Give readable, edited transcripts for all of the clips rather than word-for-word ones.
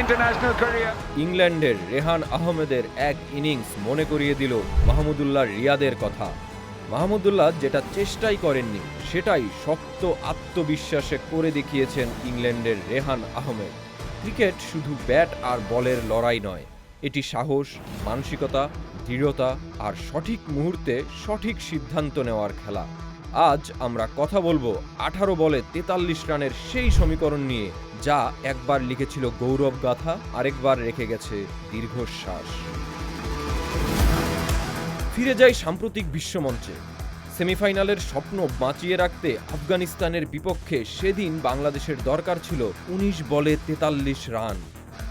international career. ইংল্যান্ডের রেহান আহমেদের এক ইনিংস মনে করিয়ে দিল মাহমুদুল্লাহ রিয়াদের কথা। মাহমুদুল্লাহ যেটা চেষ্টাই করেননি সেটাই শক্ত আত্মবিশ্বাসে করে দেখিয়েছেন ইংল্যান্ডের রেহান আহমেদ। ক্রিকেট শুধু ব্যাট আর বলের লড়াই নয়, এটি সাহস, মানসিকতা, দৃঢ়তা আর সঠিক মুহূর্তে সঠিক সিদ্ধান্ত নেওয়ার খেলা। আজ আমরা কথা বলবো 18 বলে 43 রানের সেই সমীকরণ নিয়ে, যা একবার লিখেছিল গৌরব গাথা, আরেকবার রেখে গেছে দীর্ঘশ্বাস। ফিরে যাই সাম্প্রতিক বিশ্বমঞ্চে। সেমিফাইনালের স্বপ্ন বাঁচিয়ে রাখতে আফগানিস্তানের বিপক্ষে সেদিন বাংলাদেশের দরকার ছিল 19 বলে 43 রান।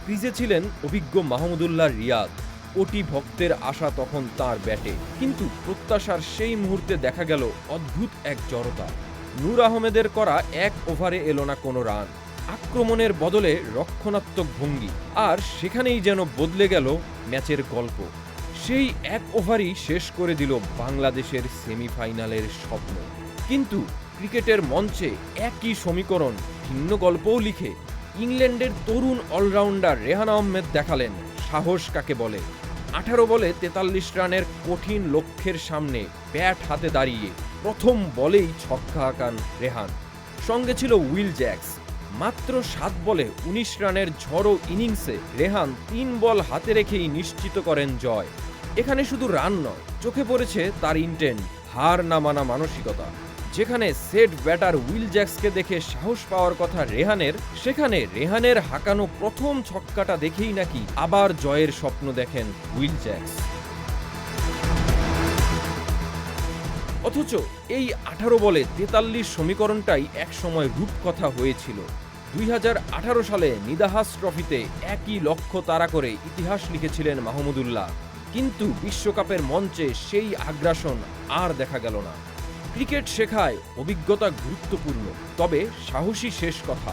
ক্রিজে ছিলেন অভিজ্ঞ মাহমুদুল্লাহ রিয়াদ। কোটি ভক্তের আশা তখন তার ব্যাটে, কিন্তু প্রত্যাশার সেই মুহূর্তে দেখা গেল অদ্ভুত এক জড়তা। নূর আহমেদের করা এক ওভারে এলো না কোনো রান, আক্রমণের বদলে রক্ষণাত্মক ভঙ্গি, আর সেখানেই যেন বদলে গেল ম্যাচের গল্প। সেই এক ওভারই শেষ করে দিল বাংলাদেশের সেমিফাইনালের স্বপ্ন। কিন্তু ক্রিকেটের মঞ্চে একই সমীকরণ ভিন্ন গল্পও লিখে ইংল্যান্ডের তরুণ অলরাউন্ডার রেহান আহমেদ দেখালেন সাহস কাকে বলে। 18 বলে 43 রানের কঠিন লক্ষ্যের সামনে ব্যাট হাতে দাঁড়িয়ে প্রথম বলেই ছক্কা হাঁকান রেহান। সঙ্গে ছিল উইল জ্যাক্স। মাত্র 7 বলে 19 রানের ঝড়ো ইনিংসে রেহান 3 বল হাতে রেখেই নিশ্চিত করেন জয়। এখানে শুধু রান নয়, চোখে পড়েছে তার ইন্টেন্ট, হার না মানা মানসিকতা। যেখানে সেট ব্যাটার উইল জ্যাক্সকে দেখে সাহস পাওয়ার কথা রেহানের, সেখানে রেহানের হাঁকানো প্রথম ছক্কাটা দেখেই নাকি আবার জয়ের স্বপ্ন দেখেন উইল জ্যাক্স। অথচ এই 18 বলে 43 সমীকরণটাই একসময় রূপকথা হয়েছিল। 2018 সালে নিদাহাস ট্রফিতে একই লক্ষ্য তাড়া করে ইতিহাস লিখেছিলেন মাহমুদুল্লাহ, কিন্তু বিশ্বকাপের মঞ্চে সেই আগ্রাসন আর দেখা গেল না। ক্রিকেট শেখায় অভিজ্ঞতা গুরুত্বপূর্ণ, তবে সাহসী শেষ কথা।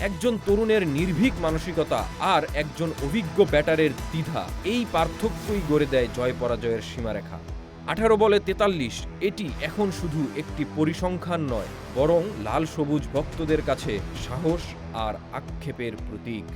একজন তরুণের নির্ভীক মানসিকতা আর একজন অভিজ্ঞ ব্যাটারের দ্বিধা, এই পার্থক্যই গড়ে দেয় জয় পরাজয়ের সীমারেখা। 18 বলে 43 এটি এখন শুধু একটি পরিসংখ্যান নয়, বরং লাল সবুজ ভক্তদের কাছে সাহস আর আক্ষেপের প্রতীক।